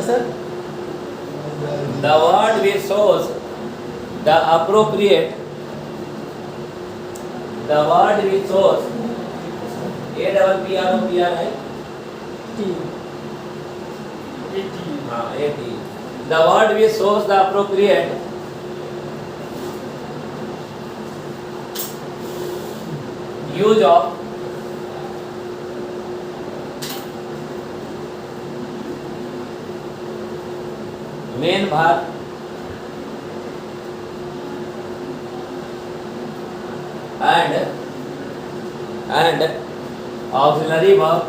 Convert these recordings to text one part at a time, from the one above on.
Sir The word which shows the appropriate, the word which shows APPROPR है T हाँ AT. The word which shows the appropriate use of main verb and auxiliary verb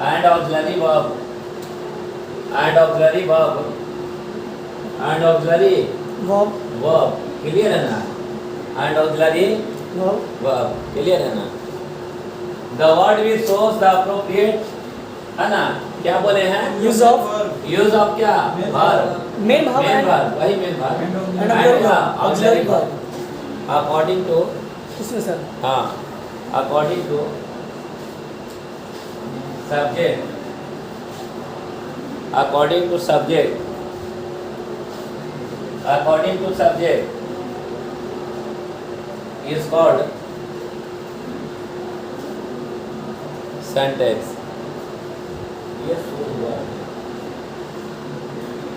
and auxiliary verb and auxiliary verb and auxiliary verb verb. Clear है ना? And auxiliary verb verb. Clear है ना? The word which shows the appropriate है ना? क्या बोले हैं? Use of Use of क्या? Verb. मेन भाव Main verb. वही main verb. And And auxiliary verb. Verb According to इसमें सर हाँ according to subject according to subject is called sentence. ये शुरू हुआ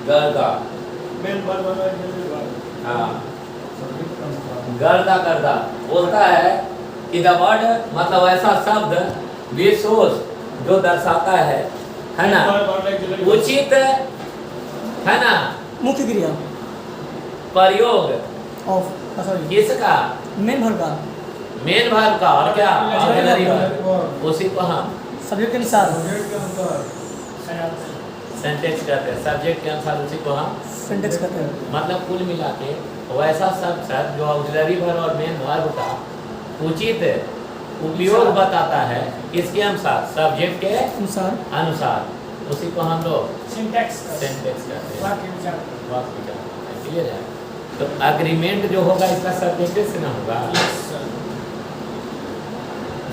गर्दा हाँ गर्दा गर्दा बोलता है कि द वर्ड मतलब ऐसा शब्द विशोष जो दर्शाता है ना उचित है ना मुख्य क्रिया प्रयोग ऑफ सॉरी किसका मेन भाव का मेन वर्ब का और क्या ऑक्सिलरी वर्ब उसी को हम सब्जेक्ट के अनुसार सेंटेंस कहते हैं सब्जेक्ट के अनुसार उसी को हम सेंटेंस कहते हैं मतलब कुल मिला के वैसा सब शब्द जो ऑक्सिलरी वर्ब और मेन वर्ब का उचित उपयोग बताता है किसके अनुसार सब्जेक्ट के अनुसार उसी को हम लोग सिंटैक्स कहते हैं वाक्य विचार वाक्य विचार क्लियर है तो एग्रीमेंट जो होगा इसका सब्जेक्ट से ना होगा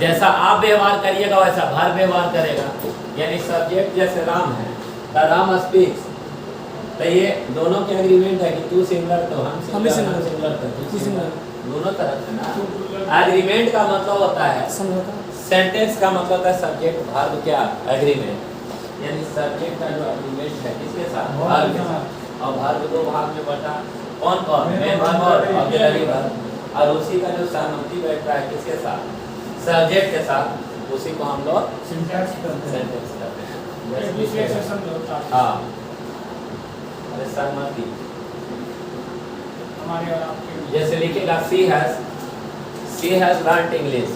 जैसा आप व्यवहार करिएगा वैसा भार व्यवहार करेगा यानी सब्जेक्ट जैसे राम है द राम स्पीक्स तो ये दोनों के एग्रीमेंट है कि तू सिंगलर तो हम सिंगलर तो तू सिंगलर दोनों तरफ से ना एग्रीमेंट का मतलब होता है समझौता सेंटेंस का मतलब होता है सब्जेक्ट भार्ब क्या एग्रीमेंट यानी सब्जेक्ट का जो एग्रीमेंट है किसके साथ भार्ब के साथ और भार्ब दो भाग में बटा कौन कौन मेन भार्ब और ऑक्सिलरी भार्ब और उसी का जो सहमति बैठता है किसके साथ सब्जेक्ट के साथ उसी को हम लोग सिंटैक्स करते हैं सेंटेंस कहते हैं एक दूसरे से समझौता हाँ अरे सहमति हमारे और आपके बीच। जैसे लिखेगा she has learned English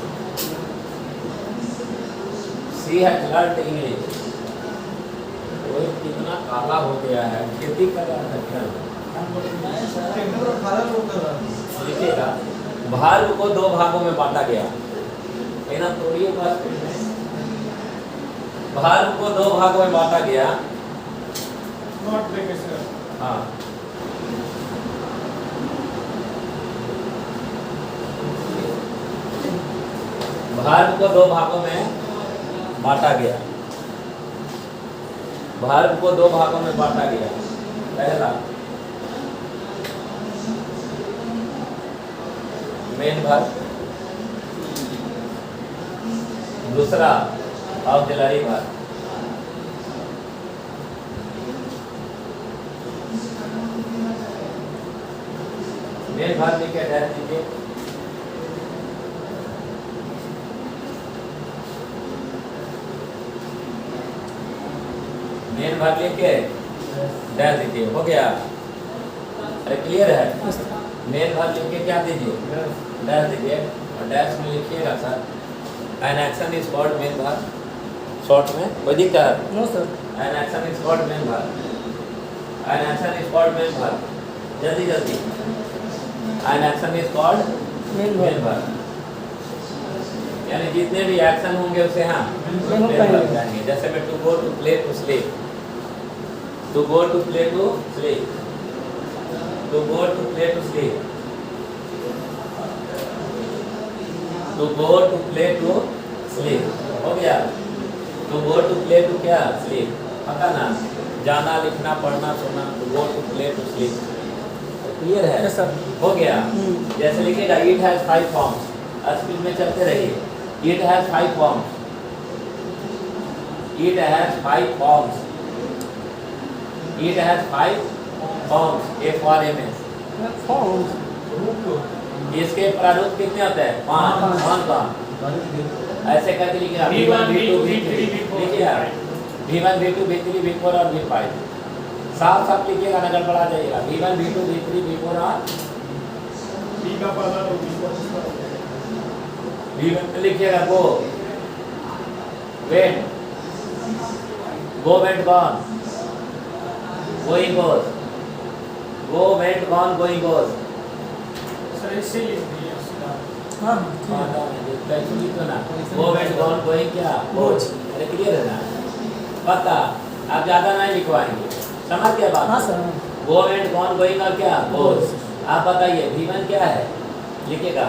she has learned English वो कितना काला हो गया है खेती कर रहा है क्या लिखेगा भार्ब को दो भागों में बांटा गया है ना थोड़ी बात भार्ब को दो भागों में बांटा गया नॉट ब्रेक सर हाँ भार्ब को दो भागों में बांटा गया भार्ब को दो भागों में बांटा गया पहला मेन भार्ब दूसरा ऑक्सिलरी भार्ब मेन भार्ब लिखे ध्यान दीजिए मेन भाग लेके डैश दीजिए हो गया अरे क्लियर है मेन भाग लेके क्या दीजिए डैश दीजिए और डैश में लिखिएगा sir an action is called main भाग शॉर्ट में कोई दिक्कत no sir an action is called main भाग an action is called main भाग जल्दी जल्दी an action is called main main verb भाग यानी जितने भी एक्शन होंगे उसे हम मेन मेन भाग कहेंगे जैसे मैं to go to play to sleep to go to play to sleep to go to play to sleep to go to play to sleep हो गया to go to play to क्या sleep पता ना, जाना लिखना पढ़ना सोना, to go to play to sleep, clear है? Yes, sir. हो गया। जैसे लिखिएगा it has 5 forms, स्पीड में चलते रहिए। it has 5 forms, it has 5 forms, it has 5 forms, FRMS। Forms. इसके प्रारूप कितने होते हैं? 5। कौन कौन? ऐसे करके लिखिएगा V1 V2 V3 लिखिएगा V1 V2 V3 V4 और V5। साफ साफ लिखिएगा, नगर बढ़ा जाइएगा V1 V2 V3 V4 और B का पहला तो B को V1 लिखिएगा go, went, go went gone, going goes, go went gone going goes. Sir इससे लिख दिया सीधा। हाँ, ठीक है। गो वेंट गॉन गोइंग क्या? गोज। अरे क्लियर है ना? पता आप ज्यादा नहीं लिखवाएंगे, समझ क्या बात? हाँ sir. Go and gone going और क्या? गोज। आप बताइए V1 क्या है? लिखिएगा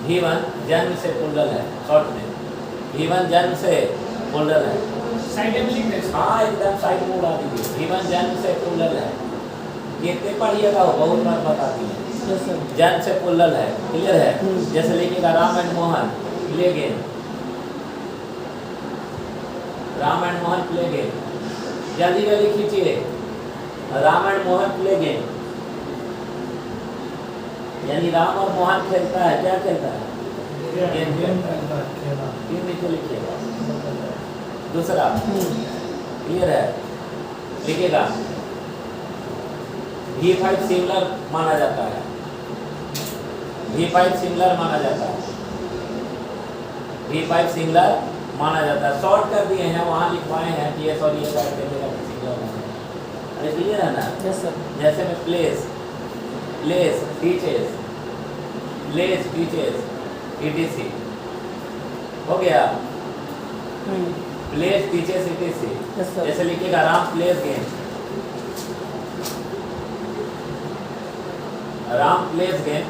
V1 जन्म से प्लूरल है, शॉर्ट में V1 जन्म से प्लूरल है। साइड में लिख दे। हाँ एकदम साइड में उड़ा दीजिए। V1 जन्म से प्लूरल है, देखते पढ़िएगा, वो बहुत बार बताती है। Yes, sir. जन्म से प्लूरल है, क्लियर है? जैसे लिखिएगा Ram and Mohan play game, Ram and Mohan play game, जल्दी जल्दी खींचिए, Ram and Mohan play game, यानी राम और मोहन खेलता है, क्या खेलता है? गेम खेलता है। तीन नीचे लिखिएगा। दूसरा क्लियर है? लिखिएगा V5 सिमिलर माना जाता है, V5 सिमिलर माना जाता है, V5 सिमिलर माना जाता है। शॉर्ट कर दिए हैं, वहाँ लिखवाए हैं कि ये सॉरी ये काट के मेरा सिमिलर माना है। अरे क्लियर है ना? Yes, sir. जैसे में place, place teachers, place teachers ETC हो गया। Place teachers ETC। Yes, sir. जैसे लिखिएगा Ram place game, Ram place game,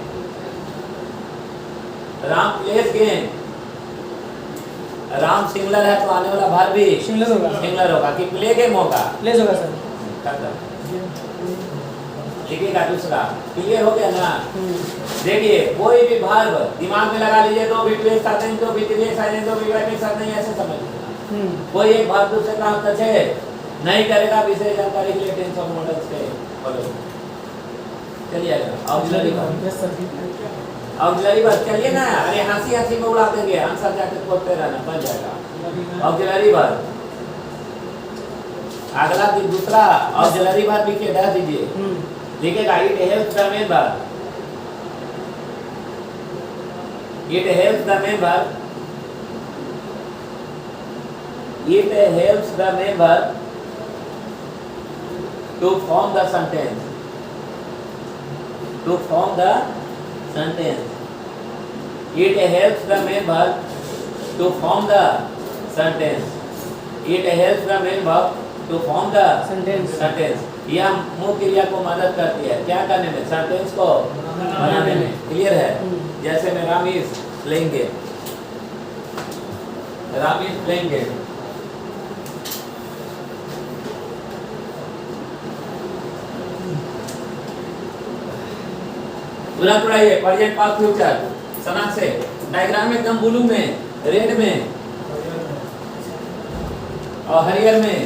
Ram place game. Ram singular है तो आने वाला भार भी सिंगुलर होगा। सिंगुलर होगा कि प्ले गेम होगा। प्लेस होगा सर। खत्म। लिखिएगा दूसरा, क्लियर हो गया ना? देखिए कोई भी भार्ब दिमाग में लगा लीजिए, दो भी टू एक साथ नहीं, दो भी थ्री एक साथ नहीं, दो भी फाइव एक साथ नहीं, ऐसे समझ लीजिए। कोई एक भार्ब दूसरे का टच है नहीं करेगा, विशेष जानकारी के लिए टेंस ऑफ मॉडल्स के फॉलो चलिए आएगा। Auxiliary verb, Yes, sir. Auxiliary verb चलिए ना, अरे हंसी हंसी में उड़ा देंगे, आंसर जाके खोलते रहना, बन जाएगा। ऑक्सिलरी वर्ब अगला दूसरा ऑक्सिलरी वर्ब लिखिए, डाल दीजिए। लिखिएगा it helps the member, it helps the member, it helps the member to form the sentence, to form the sentence. It helps the member to form the sentence. It helps the member to form the sentence. यह मुख्य क्रिया को मदद करती है क्या करने में? सेंटेंस को बनाने में। क्लियर है? जैसे में Ram is playing game, Ram is playing game, तुरंत उड़ाइए। प्रेजेंट पास्ट फ्यूचर सनक से डायग्राम में एकदम ब्लू में, रेड में और हरियर में।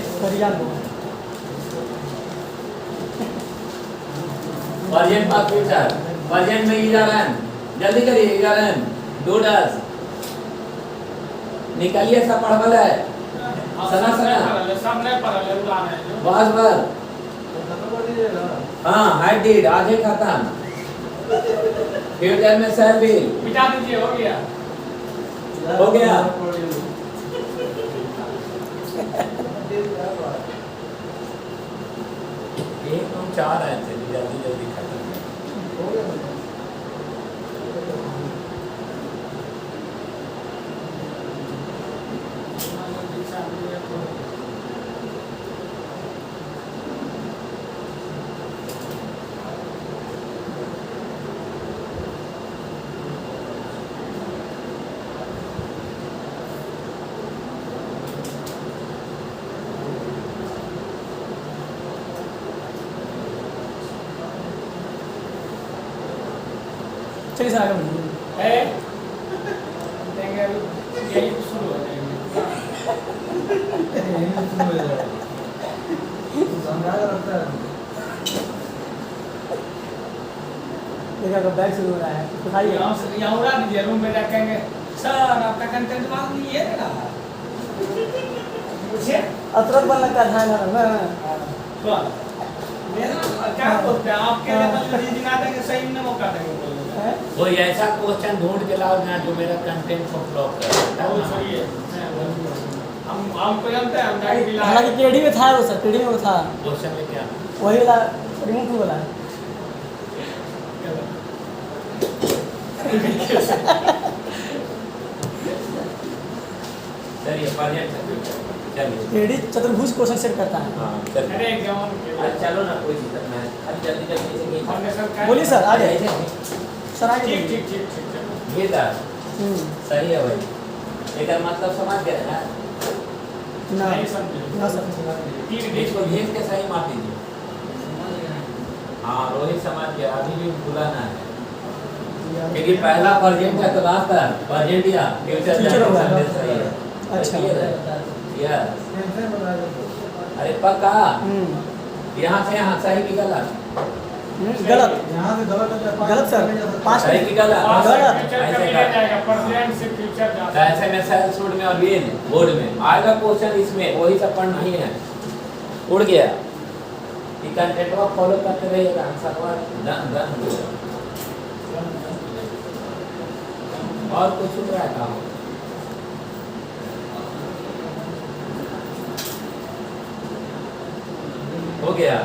प्रेजेंट पास्ट फ्यूचर, प्रेजेंट में इज रन, जल्दी करिए, इज रन, डू डज, निकालिए सब पढ़वल है। सना सना सामने पर उड़ाना है बस बस, हाँ हाइड डिड आज ही खत्म। फ्यूचर में सर भी मिटा दीजिए, हो गया हो गया। एक हम चाह रहे थे जल्दी जल्दी खत्म। चलिए सर आगे बढ़िए। है देंगे अभी यही शुरू हो जाएंगे। देखिए अगर बैग शुरू हो रहा है उठाइए। यहाँ उड़ा दीजिए, रूम में जाके कहेंगे सर आपका कंटेंट मांग नहीं है ना पूछिए। अब तुरंत बनने का ध्यान है ना। कौन मेरा क्या बोलते हैं आपके लेवल में दिन आ देंगे, सही में मौका देंगे बोलने का। हैं? कोई ऐसा क्वेश्चन ढूंढ के लाओ ना जो मेरा कंटेंट को फ्लॉप कर वो सही है। हमको जानते हैं, हम जाके दिला हालांकि केडी में था वो सर, केडी में वो था क्वेश्चन में क्या वही वाला रिमूव टू वाला। चलिए पर्याप्त है, चलिए केडी चतुर्भुज क्वेश्चन सेट करता है। हाँ चलिए अरे एग्जाम अरे चलो ना कोई दिक्कत नहीं है। अरे जल्दी जल्दी से गीता फाउंडेशन का बोलिए सर आगे सर आगे ठीक बोलिए। ठीक ठीक ठीक ठीक। गीता हम्म, सही है भाई, एक मतलब समझ गए ना। ना नहीं समझे। ना सर ठीक इसको भेज के सही मार दीजिए। हाँ रोहित समझ गया, अभी भी भूलाना है क्योंकि पहला प्रेजेंट है तो लास्ट है प्रेजेंट या फ्यूचर फ्यूचर होगा। सही है। अच्छा। यस अरे पक्का यहाँ से यहाँ सही की गलत गलत यहाँ से गलत गलत सर पास्ट सही की गलत गलत। फ्यूचर ऐसे का कर। मिल जाएगा, प्रेजेंट से फ्यूचर जा तो ऐसे में सेल्स फूड में और विन बोर्ड में आएगा क्वेश्चन, इसमें वही सब पढ़ना ही है। उड़ गया कि कंटेंट को फॉलो करते रहिएगा, आंसर को डन डन। और कुछ उड़ रहा था हो गया।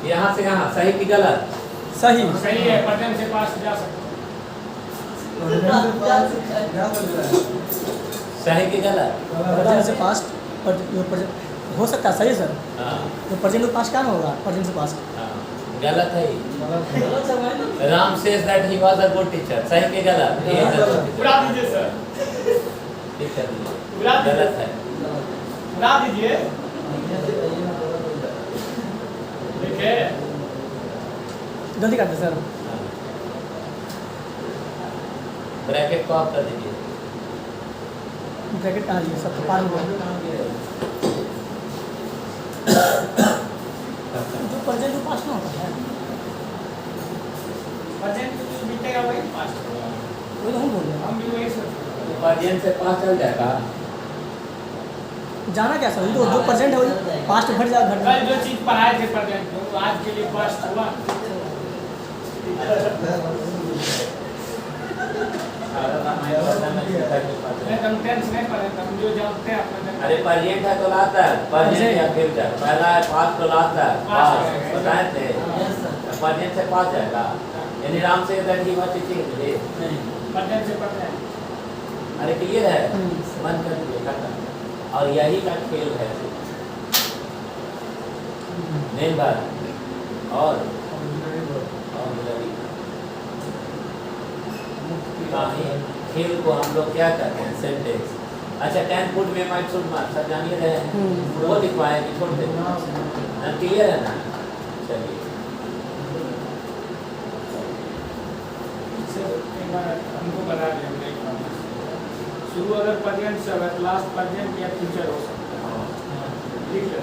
यहाँ से यहाँ सही की गलत सही सही है, प्रेजेंट से पास्ट जा सकते सही की गलत प्रेजेंट से पास्ट और जो प्रेजेंट हो सकता है सही सर। हाँ तो प्रेजेंट से पास्ट क्या होगा, प्रेजेंट से पास्ट हाँ गलत है ये। Ram says that he was a good teacher, सही की गलत he is a good हैं। teacher। उड़ा दीजिए सर, टीचर उड़ा दीजिए, गलत है। उड़ा दीजिए। ठीक है जल्दी करते सर। ब्रैकेट को ऑफ कर दीजिए। ब्रैकेट कहाँ लिए सब पार हो गया। जो प्रेजेंट में पास्ट ना होता है प्रेजेंट जो बीतेगा वही पास्ट होगा। वही तो हम बोल रहे हम भी वही सोच रहे हैं। प्रेजेंट से पास चल जाएगा। हैं। जाना क्या सर, जो प्रेजेंट है वही पास्ट घट जाएगा घट कल जो चीज पढ़ाए थे प्रेजेंट में वो आज के लिए पास्ट हुआ। नहीं तुम टेंस नहीं पढ़े, तुम जो जानते हैं अपने अरे प्रेजेंट है तो लास्ट है, प्रेजेंट या फ्यूचर। पहला है पास्ट तो लास्ट है पास्ट, बताए थे। प्रेजेंट से पास जाएगा यानी Ram say that he was teaching today. Present से पढ़ते हैं। अरे क्लियर है, मन कर दीजिए खत्म। और यही का खेल है मेन बात। और खेल को हम लोग क्या करते हैं सेंटेंस। अच्छा 10 फुट में माइट शुड मार सब जानिए रहे हैं, वो लिखवाए कि छोड़ दे ना, क्लियर है ना। चलिए एक बार हमको बता देंगे एक बार। शुरू अगर प्रेजेंट से अगर लास्ट प्रेजेंट या फ्यूचर हो सकता है। ठीक है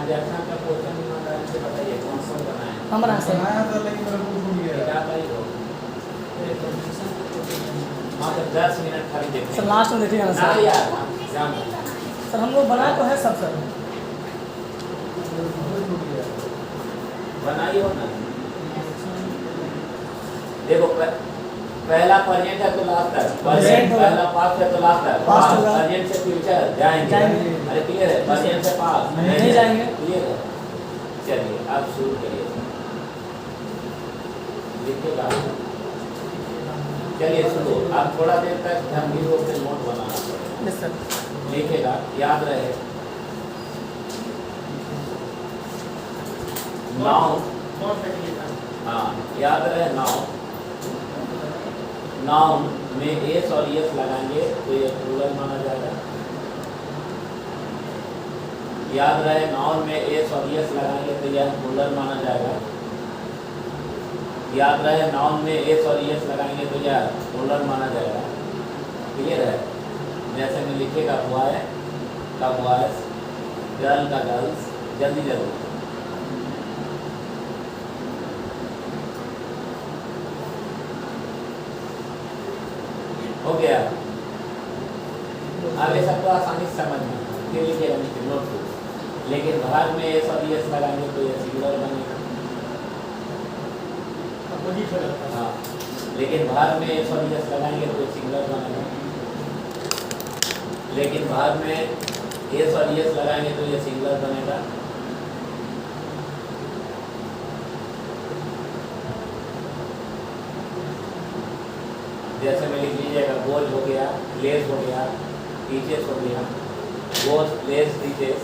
व्याख्यान का क्वेश्चन से बताइए कौन सा बनाए। हमारा से मात्र 10 मिनट खाली देखिए। सर लास्ट में देखिएगा ना ना सर। यार जान सर हम लोग बनाए तो है सब सर। बनाइए हो ना। देखो पहला प्रेजेंट है तो लास्ट है, प्रेजेंट पहला पास्ट है तो लास्ट है, पास्ट होगा। प्रेजेंट से फ्यूचर जाएंगे। अरे क्लियर है, प्रेजेंट से पास्ट नहीं जाएंगे। क्लियर है। चलिए आप शुरू करिए, देखिएगा। चलिए शुरू। आप थोड़ा देर तक गंभीर होकर नोट बनाना पड़ेगा। Yes sir. लिखेगा, याद रहे। नाउन, बहुत तकलीफ है। हाँ याद रहे नाउन। नाउन में एस और यस लगाएंगे तो ये प्लूरल माना जाएगा। याद रहे नाउन में एस और यस लगाएंगे तो यह प्लूरल माना जाएगा। याद रहे नाउन में एस और यस लगाएंगे तो यह प्लूरल माना जाएगा। क्लियर है? जैसे में लिखेगा बॉय का बॉयज, गर्ल का गर्ल्स, जल्दी जल्दी। हो गया? अब ये सब तो आसानी से समझ में फिर लिखिएगा नीचे नोट बुक। लेकिन भाग में एस और यस लगाएंगे तो ये सिंगुलर बनेगा। अपोजिट हो जाता है। हाँ, लेकिन भाग में एस और यस लगाएंगे तो सिंगुलर बनेगा। लेकिन भाग में एस और यस लगाएंगे तो ये सिंगुलर बनेगा। जैसे में लिख लीजिएगा गोज हो गया, प्लेस हो गया, टीचर्स हो गया, goes place teachers,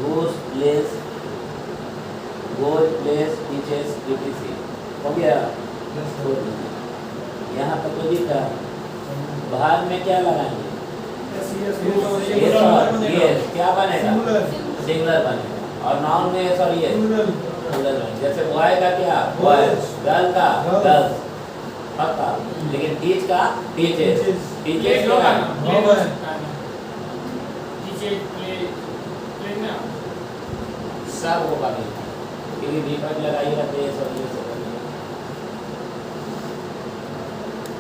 goes place teachers etc. हो गया? यहाँ पर तो लिखा भाग में क्या लगाएंगे? यस क्या बनेगा? सिंगुलर बनेगा। और नाउन में एस और यस जैसे बॉय का क्या? बॉयज, गर्ल का गर्ल्स, पक्का। लेकिन टीच का टीचर्स, टीचर्स होगा सब होगा नहीं, क्योंकि विकल्प लगाइएगा तो ये सब ये सब।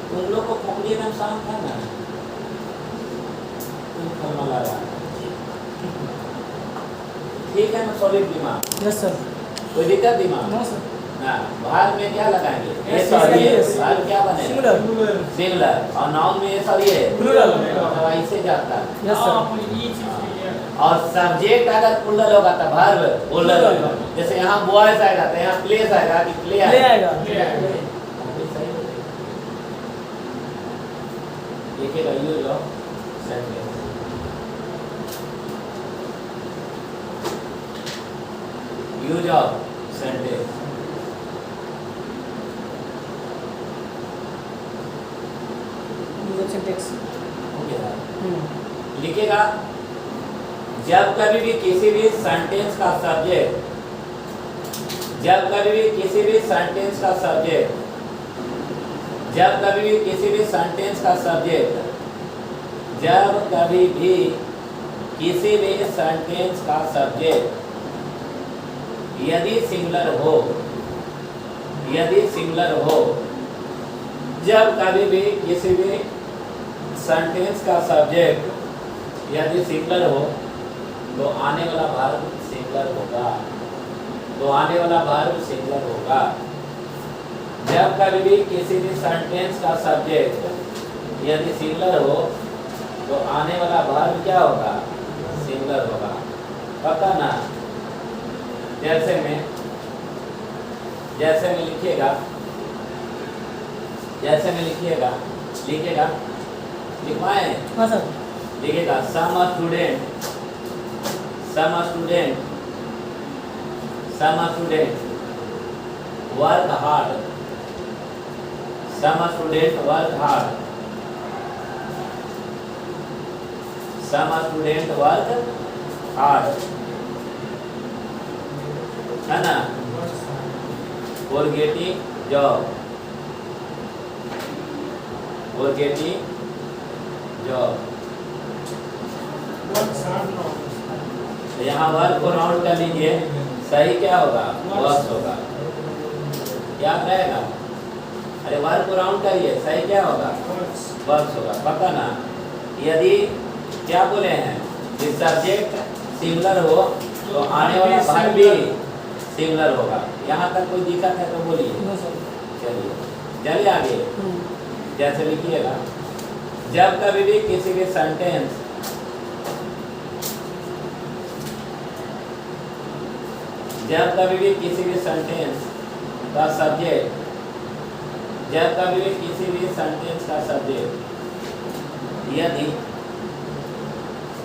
तुम लोग को कॉपी एकदम शांत है ना, तुम कम लगा ठीक है ना? सॉलिड दिमाग। Yes sir. कोई दिक्कत दिमाग? No sir. ना, भाग में क्या लगाएंगे? एस और ये, भाग क्या बनेगा? सिंगुलर। सिंगुलर। और नाउन में एस और ये प्लूरल। तो ऐसे जाता है। Yes sir. और सब्जेक्ट अगर प्लूरल होगा तो वर्ब प्लूरल। जैसे यहाँ बॉयज आएगा तो यहाँ प्लेस आएगा कि प्ले आएगा? लिखिएगा use of sentence. Use of sentence. लिखिएगा जब कभी भी किसी भी सेंटेंस का सब्जेक्ट, जब कभी भी किसी भी सेंटेंस का सब्जेक्ट, जब कभी भी किसी भी सेंटेंस का सब्जेक्ट, जब कभी भी किसी भी सेंटेंस का सब्जेक्ट यदि सिंगुलर हो, यदि सिंगुलर हो, जब कभी भी किसी भी सेंटेंस का सब्जेक्ट यदि सिंगुलर हो तो आने वाला वर्ब सिंगुलर होगा, तो आने वाला वर्ब सिंगुलर होगा। जब कभी भी किसी भी सेंटेंस का सब्जेक्ट यदि सिंगुलर हो तो आने वाला वर्ब क्या होगा? सिंगुलर होगा। पता ना? जैसे में लिखिएगा, जैसे में लिखिएगा, लिखिएगा, लिखवाएं? हाँ सर। लिखिएगा some student, some student work hard, some student work hard, some student work hard, है ना? for getting job, for getting job। तो यहाँ वर्क को राउंड कर लीजिए, सही क्या होगा? वर्क्स होगा। याद रहेगा? अरे वर्क को राउंड करिए, सही क्या होगा? वर्क्स होगा। पता ना? यदि क्या बोले हैं कि सब्जेक्ट सिंगुलर हो तो आने वाला वर्ब भी सिंगुलर होगा। यहाँ तक कोई दिक्कत है तो बोलिए। चलिए चलिए आगे। जैसे लिखिएगा जब कभी भी किसी भी सेंटेंस, जब कभी भी किसी भी सेंटेंस का सब्जेक्ट, जब कभी भी किसी भी सेंटेंस का सब्जेक्ट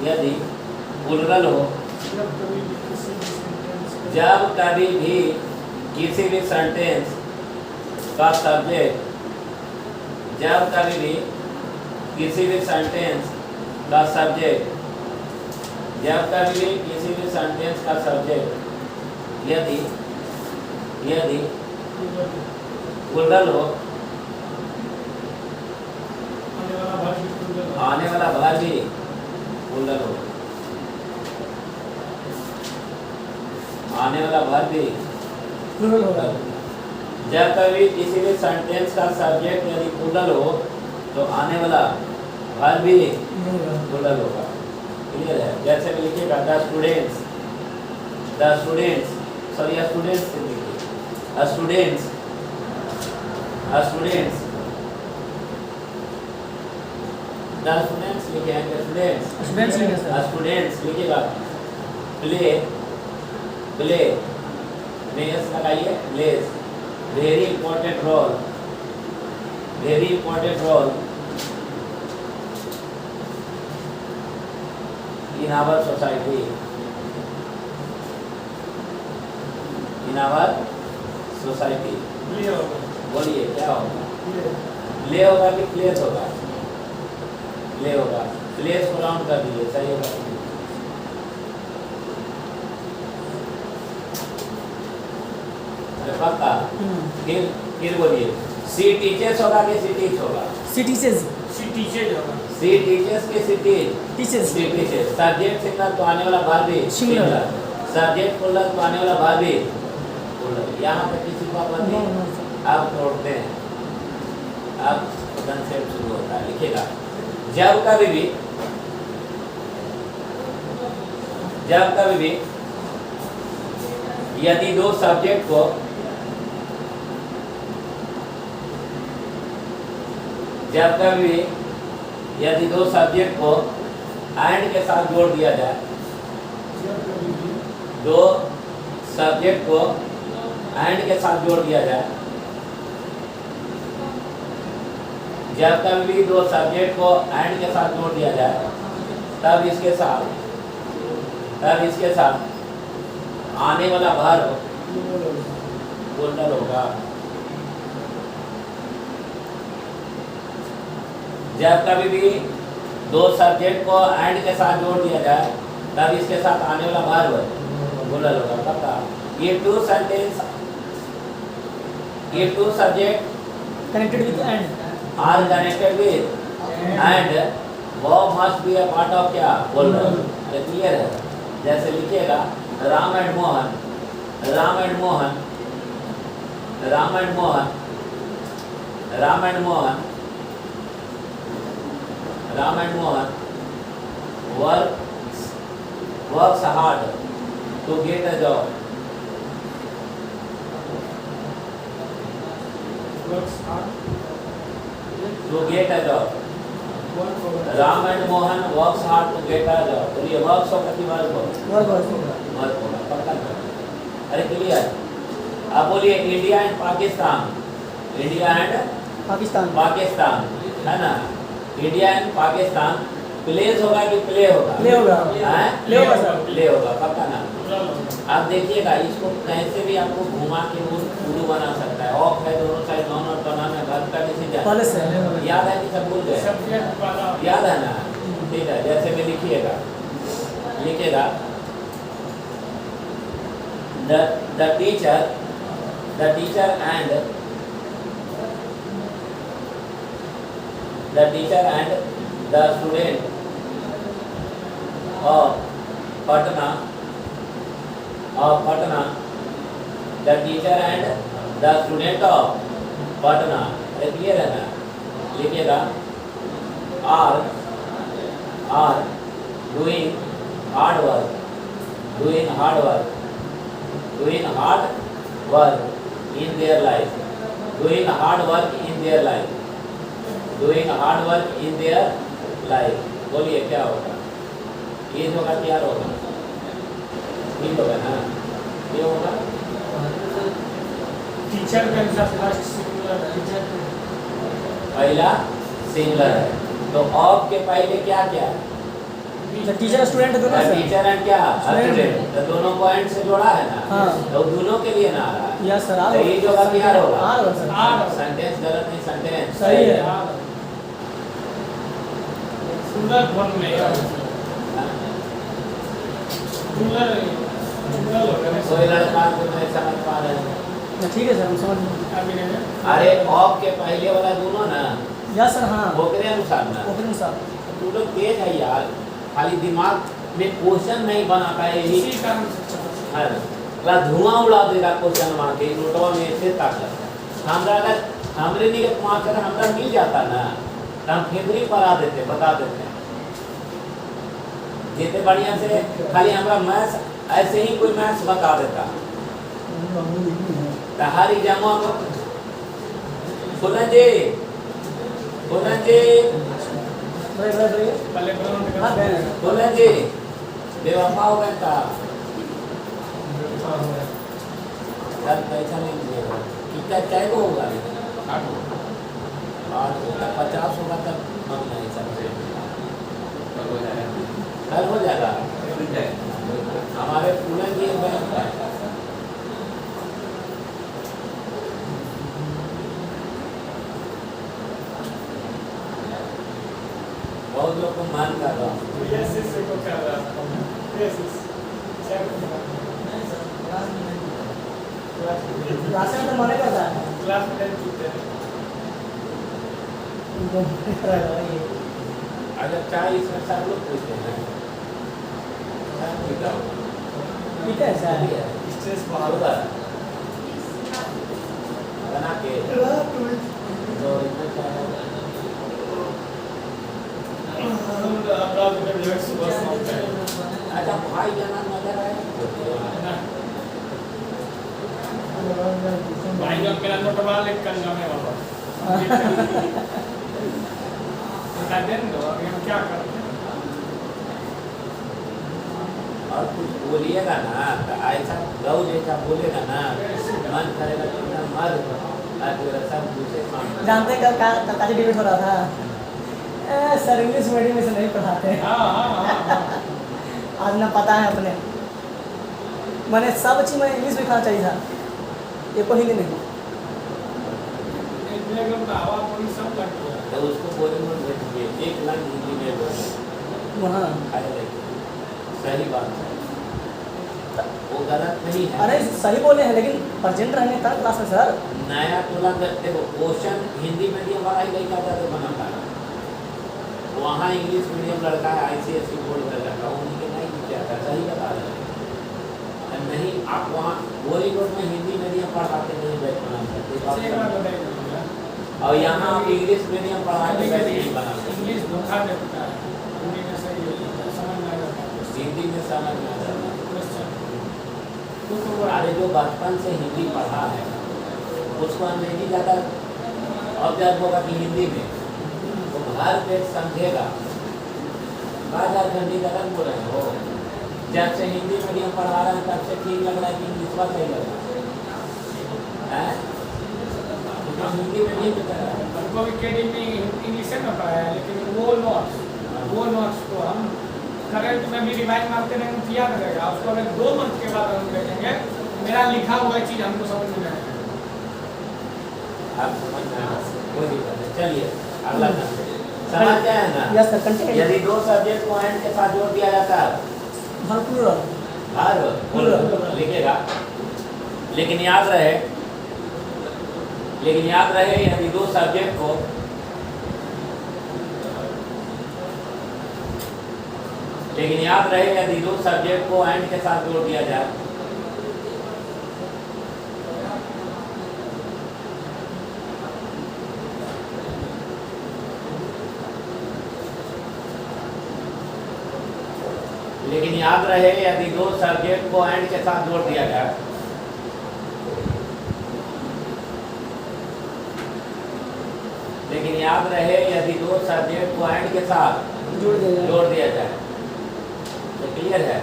यदि प्लूरल हो, जब कभी भी किसी भी सेंटेंस का सब्जेक्ट, जब कभी भी किसी भी सेंटेंस का सब्जेक्ट, जब कभी किसी भी सेंटेंस का सब्जेक्ट यदि प्लूरल हो, आने वाला भाग भी प्लूरल हो, आने वाला भाग भी प्लूरल होगा। जब कभी किसी भी सेंटेंस का सब्जेक्ट यदि प्लूरल हो तो आने वाला भाग भी प्लूरल होगा। क्लियर है? जैसे भी लिखिएगा द स्टूडेंट्स, सॉरी स्टूडेंट्स से लिखिए स्टूडेंट्स लिखे हैं स्टूडेंट्स लिखे सर। स्टूडेंट्स लिखिएगा प्ले प्लेस लगाइए, plays very important role in our society, बोलिए क्या होगा? प्ले होगा कि प्लेस होगा? प्ले होगा। प्लेस को राउंड कर दीजिए, सही होगा। अरे पक्का? फिर बोलिए सी टीचर्स होगा कि सी टीच होगा? सी टीचर्स सी टीचर्स के सी टीचर्स सब्जेक्ट सिंगल तो आने वाला भाग भी सिंगुलर, सब्जेक्ट प्लूरल तो आने वाला भाग भी प्लूरल। यहाँ पे किसी को आपत्ति? अब तोड़ते हैं, अब कंसेप्ट शुरू होता है। लिखिएगा जब कभी भी यदि दो सब्जेक्ट को एंड के साथ जोड़ दिया जाए, दो सब्जेक्ट को एंड के साथ जोड़ दिया जाए, जब कभी दो सब्जेक्ट को एंड के साथ जोड़ दिया जाए तब इसके साथ आने वाला वर्ब प्लूरल होगा। जब कभी भी दो सब्जेक्ट को एंड के साथ जोड़ दिया जाए तब इसके साथ आने वाला वर्ब प्लूरल होगा। पक्का? ये two subject connected with and are connected with and verb must be a part of क्या? प्लूरल। ये क्लियर है? जैसे लिखिएगा Ram and Mohan works hard to get a job. Ram and Mohan works hard to get a job. तो ये works होगा कि verb होगा? पक्का? अरे क्लियर? अब बोलिए इंडिया एंड पाकिस्तान है ना? इंडिया एंड पाकिस्तान प्लेस होगा कि प्ले होगा? प्ले होगा सर। प्ले होगा। पक्का ना? अब देखिएगा इसको कैसे भी आपको घुमा के उर्दू बना सकता है। ऑफ है दोनों साइड, नॉन और प्रनाउन है, वर्ब का डिसीजन याद है कि सब भूल गए? याद है ना? ठीक है। जैसे में लिखिएगा the teacher and the student of Patna, the teacher and the student of Patna, clear है ना? लिखिएगा are doing hard work in their life, बोलिए क्या होगा? ये होगा क्या होगा? ये होगा ना? ये होगा टीचर का फर्स्ट सिंगुलर पहला सिंगुलर है। तो ऑफ के पहले क्या है? टीचर स्टूडेंट दोनों से। टीचर एंड क्या? स्टूडेंट। तो दोनों पॉइंट से जोड़ा है ना? हाँ। तो दोनों के लिए ना आ रहा है। Yes sir. तो ये जो होगा क्या होगा? सर। सेंटेंस गलत नहीं, सेंटेंस सही है। रूरल फॉर्म में है रूरल हो गया कोई लड़का जो नहीं समझ पा रहे हैं। ठीक है सर, हम समझ गए। अभी नहीं अरे ऑफ के पहले वाला दोनों ना यस सर, हाँ ओकरे अनुसार ना ओपनिंग सर। तू लोग तेज है यार, खाली दिमाग में क्वेश्चन नहीं बना पाए यही इसी कारण से है ना। धुआं उड़ा देगा क्वेश्चन वहाँ के नोटवा में ऐसे ताकत हमरा अगर हमरे लिए मार्क्स अगर हमरा मिल जाता ना तो हम फेवरी पढ़ा देते, बता देते जितने बढ़िया से। खाली हमरा मैथ्स ऐसे ही कोई मैथ्स बता देता तो हर एग्जाम बोला जी पहले हाँ बैन है। बोला जी बेवफा हो गया था सर, पैसा नहीं मिलेगा। कितना चाहे को होगा 50 होगा तब हम नहीं सकते। कल हो जाएगा हमारे पूरे जी बैंक का बहुत लोग को मान कर रहा हूँ। यस इस को कर रहा हूं यस क्लास में तो मने करता है। क्लास में चुपते हैं अगर चाय इसमें सब लोग पूछते हैं ठीक है सर। स्ट्रेस होगा बना के तो इसमें क्या है? अपराध में जो सुबह होता है अच्छा भाई जाना नजर आए भाई जब मेरा नोटवा लिख कर में वापस बता दें दो अभी हम क्या करते हैं और कुछ बोलिएगा ना तो ऐसा गौ जैसा बोलेगा ना मन करेगा कि ना मर सब दूसरे मामले जानते हैं कल काजी डिबेट हो रहा था। सर इंग्लिश मीडियम में से नहीं पढ़ाते हैं। हाँ आज ना पता है अपने मैंने सब चीज़ में इंग्लिश में खाना चाहिए था, ये को हिंदी नहीं। एकदम हवा पूरी सब लगती है तो उसको बोलेंगे भेजिए 1 लाख हिंदी में बोले वहाँ सही बात है, वो गलत नहीं है। अरे सही बोले हैं लेकिन प्रेजेंट रहने तक क्लास में सर। नया टोला देखो क्वेश्चन हिंदी मीडियम वाला ही लड़का ज़्यादा बनाता है, वहाँ इंग्लिश मीडियम लड़का है ICSE बोर्ड का लड़का उन्हीं के नहीं जाता। सही बता रहे हैं नहीं आप वहाँ बोरी रोड में हिंदी मीडियम पढ़ाते नहीं बैच बना सकते और यहाँ आप इंग्लिश मीडियम पढ़ाते बैच नहीं बना सकते। इंग्लिश धोखा देता है हिंदी में सही समझ में आ जाता है हिंदी में समझ में आ जाता है। क्वेश्चन अरे जो बचपन से हिंदी पढ़ा है उसको अंग्रेजी ज़्यादा ऑब्जर्व होगा कि हिंदी में वो हर पेट समझेगा। झारखंडी गलत बोल रहे हो, जब से हिंदी मीडियम पढ़ा रहे हैं तब से ठीक लग रहा है कि इंग्लिश बात सही लग रहा है तो हिंदी मीडियम में कर रहा है। हमको भी केडी में इंग्लिश में पढ़ाया लेकिन वो नोट्स को हम करंट में भी रिवाइज मारते रहेंगे तो याद रहेगा। उसको अगर 2 मंथ के बाद हम देखेंगे मेरा लिखा हुआ चीज़ हमको समझ में नहीं आएगा। आप समझ में आया कोई दिक्कत नहीं। चलिए अगला समझ गए ना। Yes sir, continue. यदि 2 सब्जेक्ट को एंड के साथ जोड़ दिया जाता है भरपूर हर लिखेगा, लेकिन याद रहे यदि 2 सब्जेक्ट को एंड के साथ जोड़ दिया जाए लेकिन याद रहे यदि 2 सब्जेक्ट को एंड के साथ जोड़ दिया जाए जोड़ दिया जाए तो क्लियर है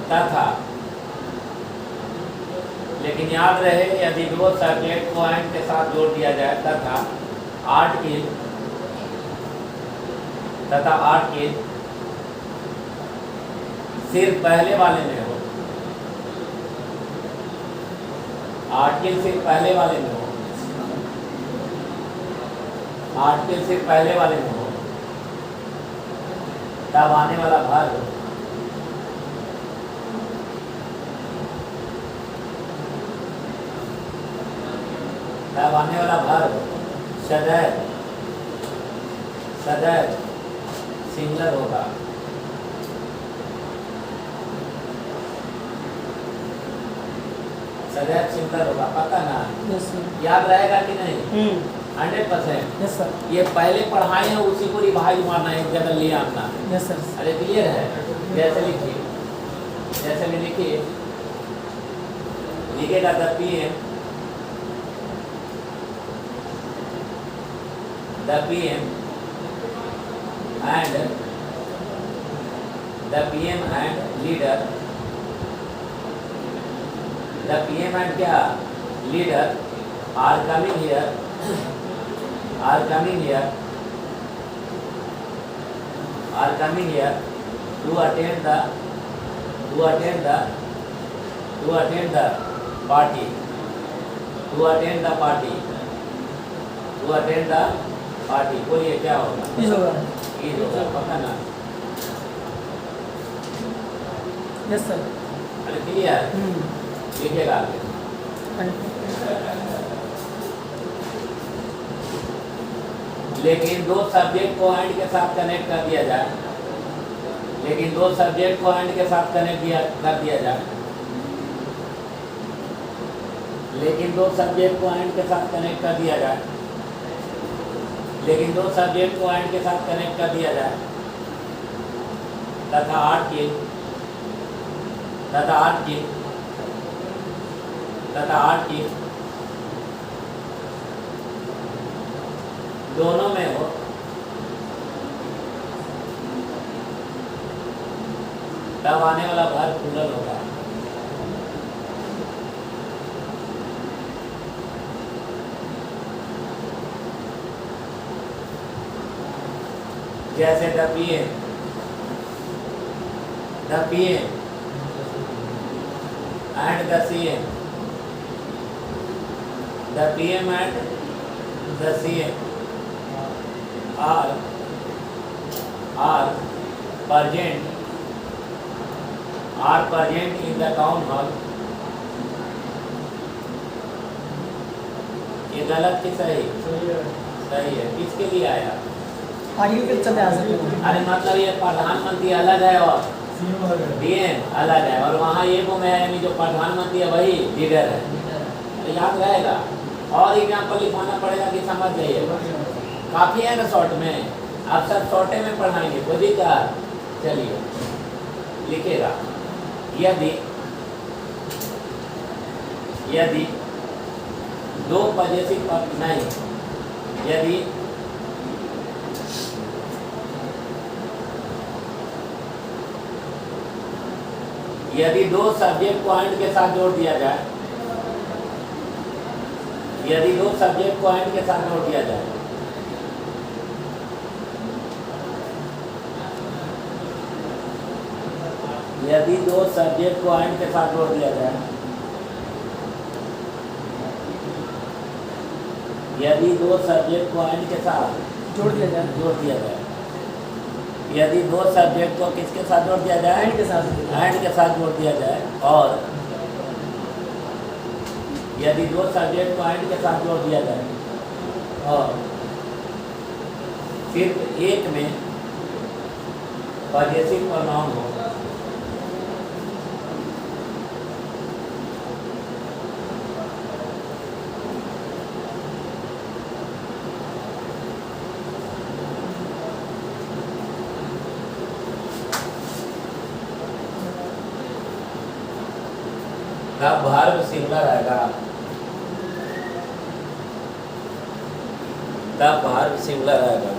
तथा लेकिन याद रहे यदि 2 सब्जेक्ट को एंड के साथ जोड़ दिया जाए तथा 8 की सिर्फ पहले वाले में हो, 8 के सिर्फ पहले वाले में हो, 8 के सिर्फ पहले वाले में हो तब आने वाला भार्ब सदैव सिंगुलर होगा। सदैव सिंगुलर होगा, पता ना? Yes sir. याद रहेगा कि नहीं? 100%। Yes sir. ये पहले पढ़ाए हैं, उसी को रिवाइज मारना है, एक जगह ले आना। Yes sir. अरे क्लियर है? जैसे लिखिए, जैसे में लिखिए, लिखेगा the PM and leader, the PM and क्या leader are coming here to attend the party। बोलिए क्या होगा? इस होगा। ईद होगा, पता ना? Yes sir. अरे क्लियर? लिखिएगा आगे। लेकिन दो सब्जेक्ट को एंड के साथ कनेक्ट कर दिया जाए, लेकिन दो सब्जेक्ट को एंड के साथ कनेक्ट कर दिया जाए, लेकिन दो सब्जेक्ट को एंड के साथ कनेक्ट कर दिया जाए, लेकिन दो सब्जेक्ट को एंड के साथ कनेक्ट कर दिया जाए, तथा आठ की दोनों में हो, तब आने वाला भार्ब प्लूरल होगा। जैसे the PM and the CM, the PM and the CM are present in the town hall। ये गलत कि सही? सही है। किसके लिए आया? आगे के चलते आ सकते हैं। अरे मतलब ये प्रधानमंत्री अलग है और DM अलग है, और वहाँ ये को मैं यानी जो प्रधानमंत्री है वही लीडर है। तो याद रहेगा। और एग्जाम्पल लिखवाना पड़ेगा कि समझ जाइए। काफ़ी है ना शॉर्ट में, आप सब शॉर्टे में पढ़ाएंगे, कोई दिक्कत? चलिए लिखेगा, यदि दो पॉजिटिव नहीं, यदि दो सब्जेक्ट को एंड के साथ जोड़ दिया जाए, यदि दो सब्जेक्ट को एंड के साथ जोड़ दिया जाए, यदि दो सब्जेक्ट को एंड के साथ जोड़ दिया जाए, यदि दो सब्जेक्ट को एंड के साथ जोड़ दिया जाए, यदि दो सब्जेक्ट को किसके साथ जोड़ दिया जाए? एंड के साथ जोड़ दिया जाए, और यदि दो सब्जेक्ट को एंड के साथ जोड़ दिया जाए और सिर्फ एक में पॉजिटिव प्रोनाउन हो, तब भार्ब सिंगुलर आएगा।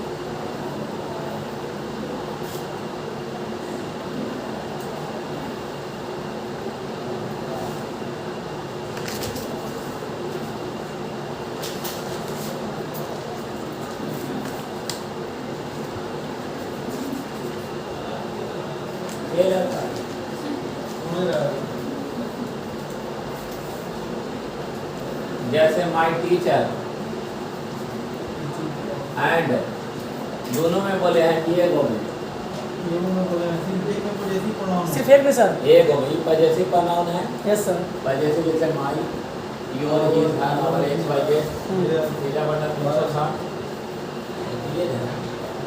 जैसे माय टीचर एंड दोनों में बोले हैं डिएगो में, सिर्फ एक में सर। एक हो गई पजेसिव pronoun है। Yes sir. पजेसिव जैसे my, your, his, her, our, X, Y, Z. Theta बटा 360। ये है ना।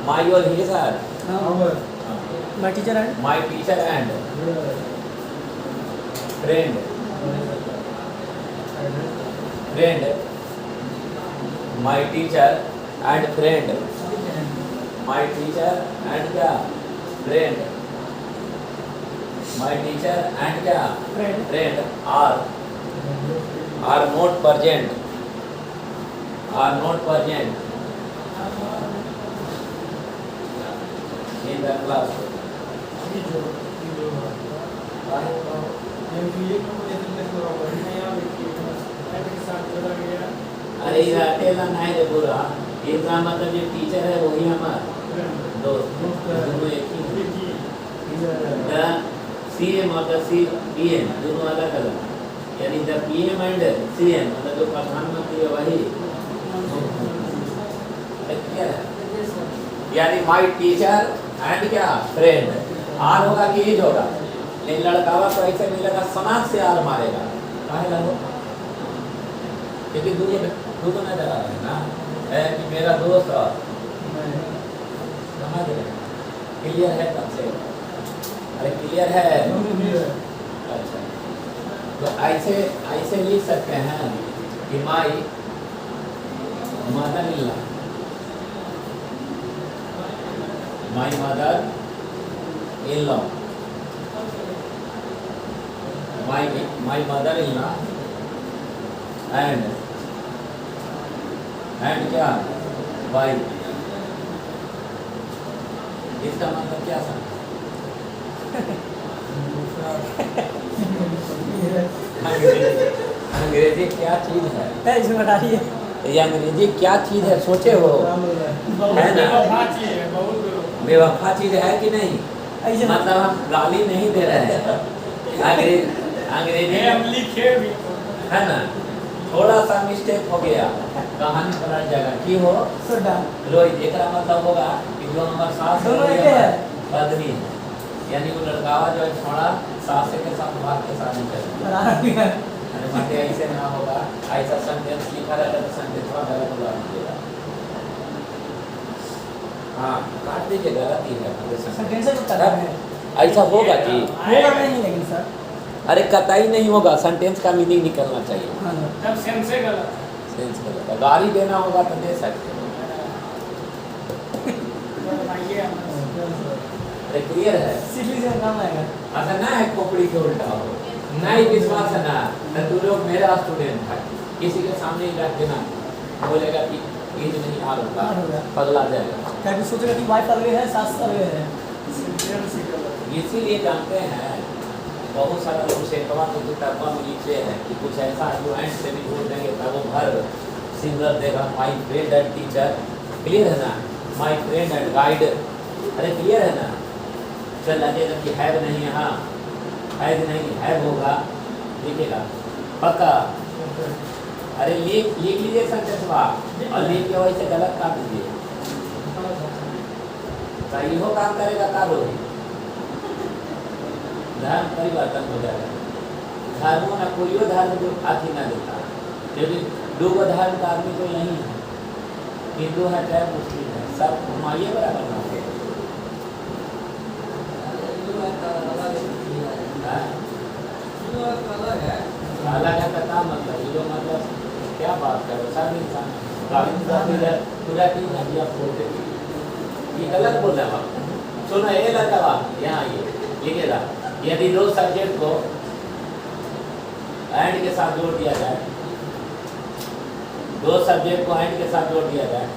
माई और his her. My teacher and my teacher and friend. Friend. My teacher and friend. My teacher and क्या? Friend. My teacher and क्या? Friend. Friend are not present. Are not present in the class. अरे ये अकेला नहीं रे पूरा। इसका मतलब ये टीचर है वही हमारा दोस्त, दोनों एक ही। द सीएम और द पीएम दोनों अलग अलग, यानी द पीएम एंड सीएम मतलब जो प्रधानमंत्री है वही क्या है, यानी माई टीचर एंड क्या? फ्रेंड। आर होगा कि इज होगा? नहीं, लड़कावा तो ऐसे मिलेगा समाज से आर मारेगा। काहे लगो? क्योंकि दूसरा नजर आ रहा है ना, है कि मेरा दोस्त और समझ रहे? क्लियर है तब से? अरे क्लियर है? अच्छा, तो ऐसे लिख सकते हैं कि माई mother in law, my mother in law, my mother in law and क्या? वाइफ। इसका मतलब क्या था? अंग्रेजी क्या चीज है? इसमें बता रही है। ये अंग्रेजी क्या चीज है सोचे हो? है ना? बेवफा चीज है कि नहीं? ऐसे मतलब हम गाली नहीं दे रहे हैं, अंग्रेजी लिखे भी है ना, थोड़ा सा मिस्टेक हो गया कहानी पलट जाएगा की हो सोडा रोहित। एक मतलब होगा कि जो हमारे सास दोनों एक है, पत्नी है, यानी वो लड़कावा जो है छोड़ा सास के साथ बात के साथ नहीं है। अरे मटे ऐसे ना होगा, ऐसा सेंटेंस लिखा रहेगा तो सेंटेंस थोड़ा गलत होगा दीजिएगा। हाँ काट दीजिए, गलती है पूरे सेंटेंस से बता रहे हैं। ऐसा होगा कि होगा नहीं, लेकिन सर अरे कतई नहीं होगा, सेंटेंस का मीनिंग निकलना चाहिए। हाँ तब सेंस से गलत है। सेंस गलत है, गाली देना होगा तो दे सकते हो। अरे क्लियर है? सीखली से काम आएगा। ऐसा ना है खोपड़ी के उल्टा हो, नहीं विश्वास है ना, तो तू लोग मेरा स्टूडेंट है, किसी के सामने ही रख देना, बोलेगा कि ये नहीं आ रहा, पगला जाएगा। क्या कुछ सोचेगा कि वाइफ अलग है, सास अलग है। इसीलिए जानते हैं बहुत सारा लोग शेखवा तो किताबा में लिखे हैं कि कुछ ऐसा जो एंड से भी बोल देंगे तब वो भर सिंगल देगा। My friend and teacher, clear है ना? माई फ्रेंड एंड गाइड, अरे क्लियर है ना? चल लगेगा कि है नहीं, यहाँ है नहीं, है होगा लिखेगा पक्का। अरे लिख लीजिए सेंटेंस और लिख के वैसे गलत काट दीजिए, सही हो काम करेगा कारो धर्म परिवर्तन हो जाएगा। धर्मों न कोई धर्म जो आखिर न देता, क्योंकि दो धर्म का आदमी कोई नहीं है, हिंदू है चाहे मुस्लिम है, सब हमारे बराबर होंगे। अलग है का मतलब ये मतलब क्या बात करो, सब इंसान पूरा टीम है आप बोलते ये गलत बोल रहे हैं। सुनो ये लगा यहाँ ये लिखेगा, यदि दो सब्जेक्ट को एंड के साथ जोड़ दिया जाए, दो सब्जेक्ट को एंड के साथ जोड़ दिया जाए,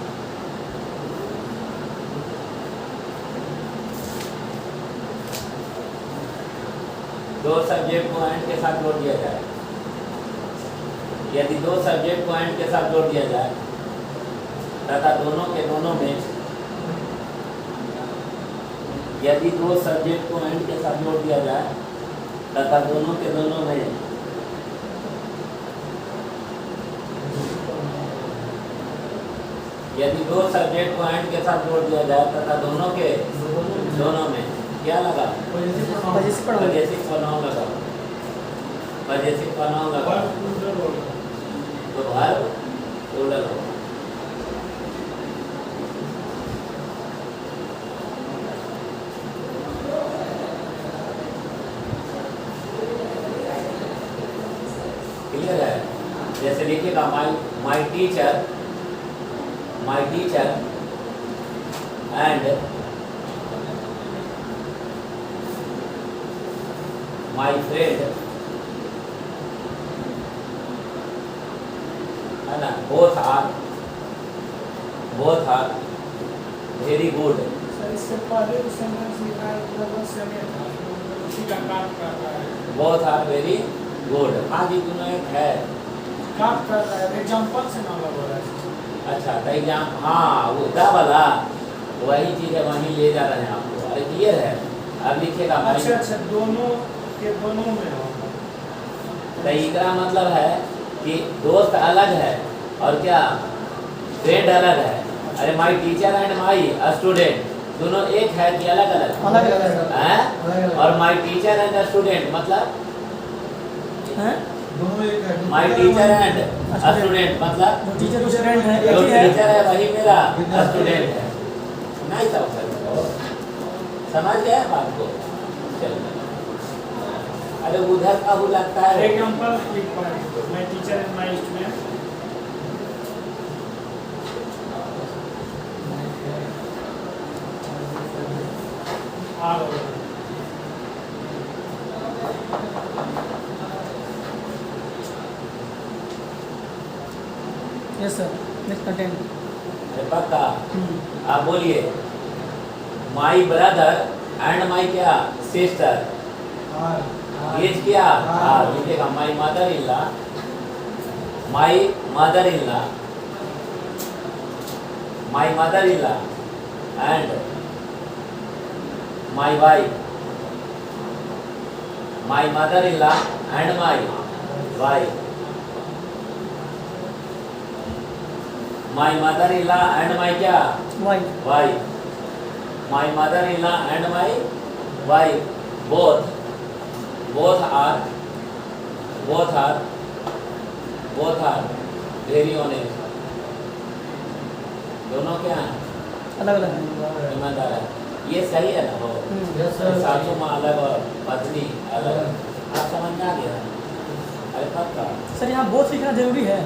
दो सब्जेक्ट को एंड के साथ जोड़ दिया जाए, यदि दो सब्जेक्ट को एंड के साथ जोड़ दिया जाए तथा दोनों के दोनों में, यदि दो सब्जेक्ट को एंड के साथ जोड़ दिया जाए तथा दोनों के दोनों में यदि दो सब्जेक्ट को एंड के साथ जोड़ दिया जाए तथा दोनों के दोनों में क्या लगा पॉजिटिव प्रोनाउन पजेसिव प्रोनाउन लगा पजेसिव प्रोनाउन लगा तो वर्ब प्लूरल होगा क्लियर है जैसे देखिएगा my teacher and my friend है ना both are very good sir इससे पहले जो सेंटेंस लिखा है लगभग सेम ही था उसी का काम कर रहा है बोथ आर वेरी गुड हाँ जी दोनों एक है काम कर रहा है एग्जांपल से नाम लगा रहा है अच्छा तो एग्जाम हाँ वो दा वाला वही चीज़ है वहीं ले जा रहे हैं आपको अरे क्लियर है अब लिखिएगा अच्छा दोनों के दोनों में हो तो इसका मतलब है कि दोस्त अलग है और क्या फ्रेंड अलग है अरे माई टीचर एंड माई स्टूडेंट दोनों एक है कि अलग अलग हैं और माई टीचर एंड स्टूडेंट मतलब माई टीचर एंड स्टूडेंट मतलब जो टीचर स्टूडेंट है जो एक ही है टीचर है वही मेरा स्टूडेंट है नहीं समझ गए बात को चलिए अरे उधर का वो लगता है एग्जांपल लिख पाए my teacher and my student yes sir next content पक्का आप बोलिए माई ब्रदर एंड माई क्या सिस्टर एज क्या लिखिएगा my mother in law my mother in law and my wife my mother in law and my wife my mother in law and my क्या wife my mother in law and my wife both are very honest दोनों क्या हैं अलग अलग है ईमानदार है ये सही है ना वो सासू माँ अलग और पत्नी अलग आप समझ में आ गया अरे पक्का सर यहाँ बोथ लिखना जरूरी है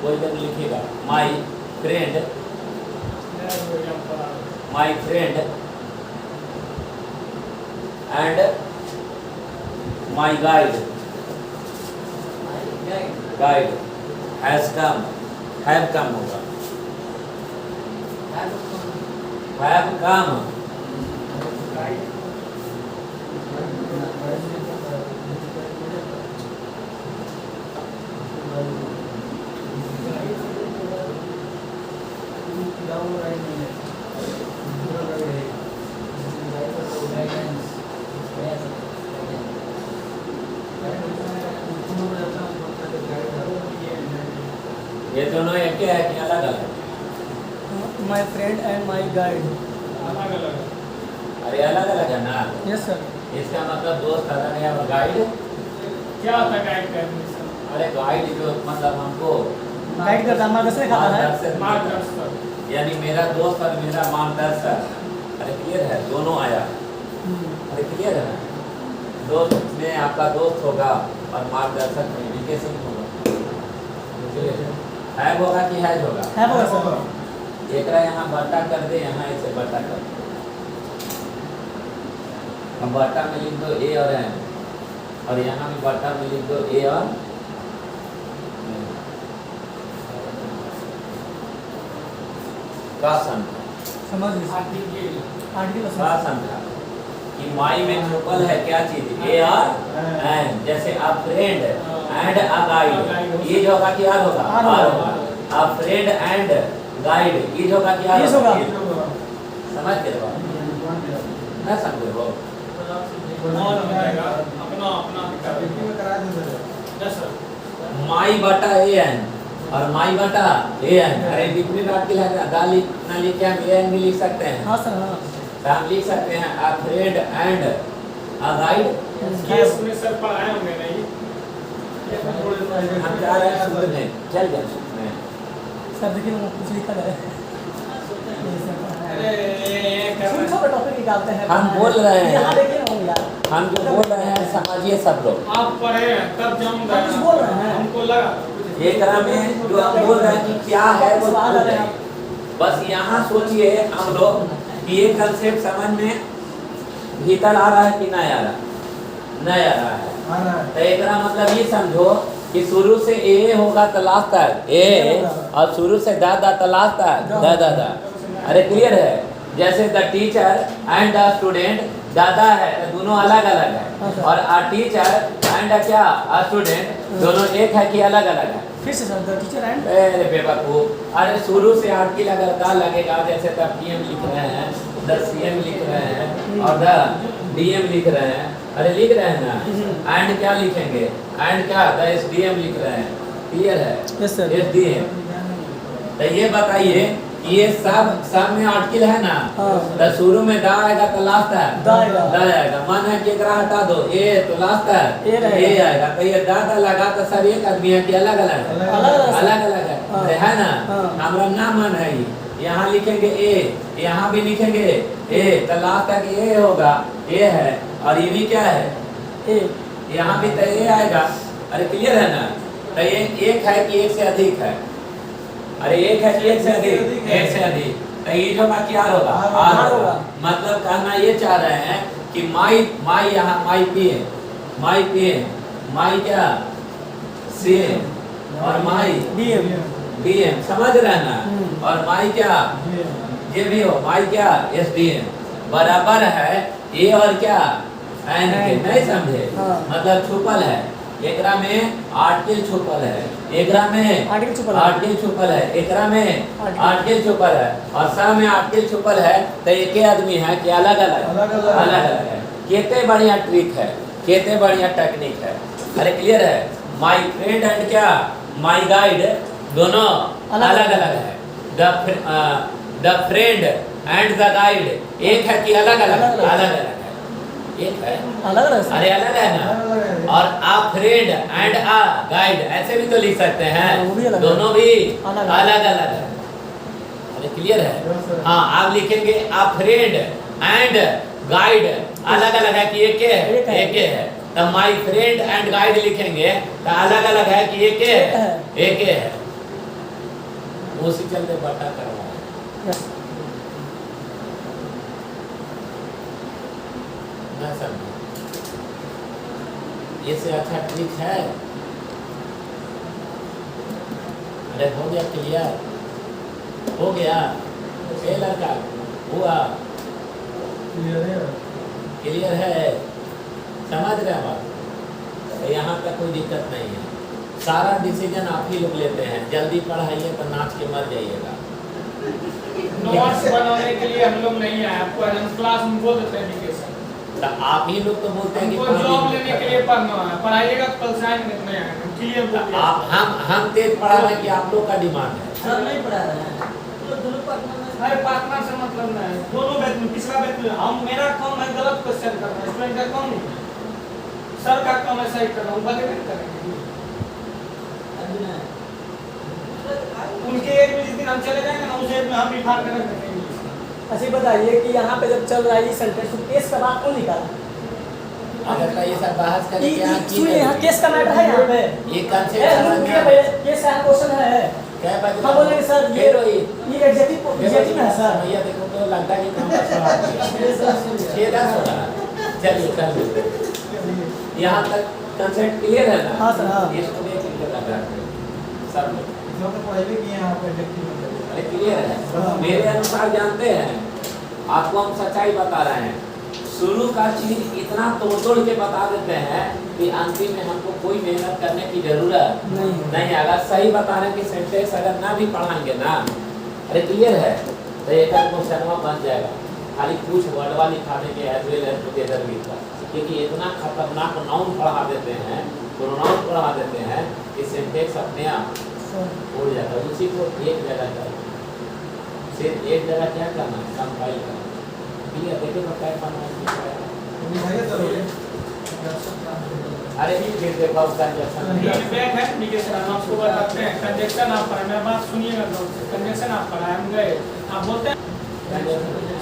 कोई जब लिखेगा my friend and my guide has come have come होगा have come ये दोनों एक है कि अलग अलग my friend and my guide अलग अलग अरे अलग अलग है ना यस सर इसका मतलब दोस्त अलग है और गाइड क्या होता है गाइड करने अरे गाइड जो मतलब हमको गाइड करता है मार्गदर्शन खाता है मार्गदर्शक यानी मेरा दोस्त और मेरा मार्गदर्शक अरे क्लियर है दोनों आया अरे क्लियर है ना दोस्त में आपका दोस्त होगा और मार्गदर्शक में एजुकेशन होगा हैव होगा कि हैज होगा है बोला सर एक यहाँ बट्टा कर दे यहाँ ऐसे बट्टा कर दे अब बट्टा में लिख दो ए और एन और यहाँ भी बट्टा में लिख दो ए और का संख्या समझ लीजिए आर्टिकल आर्टिकल का संख्या कि माई में ट्रिपल है क्या चीज ए और एन जैसे अ फ्रेंड एंड अ गाइड ये जो होगा कि आर होगा आर होगा अ फ्रेंड एंड गाइड ये जो होगा कि आर होगा समझ के ना समझे हो अपना माई बटा ए एन और माई बटा ए एन अरे डिफरेंट आपके ना लिख के हम ए एन भी लिख सकते हैं हाँ सर हाँ तो हम लिख सकते हैं अ फ्रेंड एंड अ गाइड। ये इसमें सर पढ़ाए होंगे नहीं। हम जा रहे हैं सुनने, चल जा सुनने। सर देखिए वो कुछ लिखा है। अरे ये कर रहे हैं। छोटा टॉपिक निकालते हैं। हम बोल रहे हैं। यहाँ देखिए ना यार। हम जो बोल रहे हैं समझिए सब लोग। आप पढ़े हैं तब जाऊंगा। हम कुछ बोल रहे हैं। हमको लगा एक में जो हम बोल रहे हैं कि क्या है वो सवाल बोल आ रहे रहे हैं। हैं। बस यहाँ सोचिए हम लोग कि ये कंसेप्ट समझ में भीतर आ रहा है कि नहीं आ रहा, नहीं आ रहा है। तो एक मतलब ये समझो कि शुरू से ए होगा तो लास्ट तक ए, और शुरू से दादा तो लास्ट तक दा। अरे क्लियर है? जैसे the teacher and the student दादा है तो दोनों अलग अलग है, और अ टीचर एंड क्या अ स्टूडेंट दोनों एक है कि अलग अलग है? फिर से सर द टीचर एंड अरे बेवकूफ, अरे शुरू से आर्टिकल अगर दा लगेगा, जैसे द पीएम लिख रहे हैं, द सीएम लिख रहे हैं और द डीएम लिख रहे हैं, अरे लिख रहे हैं ना। एंड क्या लिखेंगे? एंड क्या द एसडीएम लिख रहे हैं। क्लियर है? Yes sir. एसडीएम। तो ये बताइए कि ये सब में आर्टिकल है ना, तो शुरू में दा आएगा तो लास्ट है दा आएगा। मन है कि एकरा हटा दो ए तो लास्ट है ए आएगा। तो ये दा लगा तो सब एक आदमी है कि अलग अलग है? अलग अलग है। अरे है ना, हमारा ना मन है ये। यहाँ लिखेंगे ए, यहाँ भी लिखेंगे ए, तो लास्ट तक ए होगा, ए है। और ये भी क्या है? ए। यहाँ भी तो ए आएगा। अरे क्लियर है ना? तो ये एक है कि एक से अधिक है? अरे एक है कि एक से अधिक? एक से अधिक। तो ये जो बाकी आर होगा, आर होगा। मतलब कहना ये चाह रहे हैं कि माई यहाँ माई पी है, माई क्या सी और माई डीएम, समझ रहे हैं ना? और माई क्या ये भी हो, माई क्या एसडीएम बराबर है ए और क्या एन के। नहीं समझे? मतलब छुपल है, एकरा में आर्टिकल छुपल है, एकरा में आर्टिकल छुपल है, एकरा में आर्टिकल छुपल है, और सब में आर्टिकल छुपल है। तो एक ही आदमी है कि अलग अलग है? कितने बढ़िया ट्रिक है, कितने बढ़िया टेक्निक है। अरे क्लियर है? माई फ्रेंड एंड क्या माई गाइड दोनों अलग अलग है। The friend and the guide एक है कि अलग अलग? अलग अलग है। एक है अलग अलग। अरे अलग है ना। और आ फ्रेंड एंड आ गाइड ऐसे भी तो लिख सकते हैं, दोनों भी अलग अलग है। अरे क्लियर है? हाँ, आप लिखेंगे आ फ्रेंड एंड गाइड अलग अलग है कि एक है? एक है। तो माई फ्रेंड एंड गाइड लिखेंगे तो अलग अलग है कि एक है? एक है। उसी चलते बटा करवा ना समझे। ये से अच्छा ट्रिक है? अरे हो गया क्लियर? हो गया? ए लड़का हुआ क्लियर है? समझ रहे बात? तो यहाँ तक कोई दिक्कत नहीं है। सारा डिसीजन आप ही लोग लेते हैं। जल्दी पढ़ाइए तो नाच के मर जाइएगा। नोट्स बनाने के लिए हम लोग नहीं आए, आपको हम क्लास में बोल देते हैं एजुकेशन। तो आप ही लोग तो बोलते हैं कि हमको जॉब लेने के लिए पढ़ना है, पढ़ाइएगा तो कल साइन नहीं आएगा। क्लियर बोल दिया। हम तेज पढ़ा रहे हैं कि आप लोग का डिमांड है। सर नहीं पढ़ा रहे हैं। अरे पार्टनर से मतलब नहीं है, दोनों बैच में पिछला बैच में हम मेरा काम है गलत क्वेश्चन करना, स्टूडेंट का काम नहीं, सर का काम है सही करना, वो गलत नहीं करेंगे। उनके एज में जिस दिन हम चले जाएंगे ना, उस एज में हम भी फाड़ कर रखेंगे। अच्छा बताइए कि यहाँ पे जब चल रहा है ये सेंटेंस, तो केस का बात कौन निकाला? अगर तो ये सब बहस करके यहाँ की सुनिए, यहाँ केस का मैटर है यहाँ पे। ये कंसेप्ट समझ में केस का क्वेश्चन है। क्या बात हम बोलेंगे सर ये एग्जेक्टिव में है सर। भैया देखो तो लगता है कि काम का सवाल छेदा सोना। चलिए कर लेते हैं। यहाँ तक कंसेप्ट क्लियर है ना? हाँ सर, हाँ। इसको भी क्लियर लग रहा है सब लोग। अरे क्लियर है? मेरे अनुसार जानते हैं, आपको हम सच्चाई बता रहे हैं। शुरू का चीज इतना तोड़ के बता देते हैं कि अंतिम में हमको कोई मेहनत करने की जरूरत नहीं। अगर सही बता रहे हैं कि सेंटेंस अगर ना भी पढ़ाएंगे ना, अरे क्लियर है, तो एक क्वेश्चन बन जाएगा। खाली कुछ वर्ड वाली खाने के एज वेल एज टुगेदर भी था, क्योंकि इतना खतरनाक नाउन पढ़ा देते हैं, प्रोनाउन पढ़ा देते हैं कि सेंटेंस अपने आप उड़ जाता है। उसी को एक जगह कर, सिर्फ एक जगह क्या करना, कंपाइल करना। भैया देखे तो क्या पाना अरे फिर देखो ट्रांजैक्शन बैक है इंडिकेशन हम आपको बताते हैं ट्रांजैक्शन आप पढ़ा मेरा बात सुनिएगा गौर से ट्रांजैक्शन आप पढ़ा हम गए आप बोलते हैं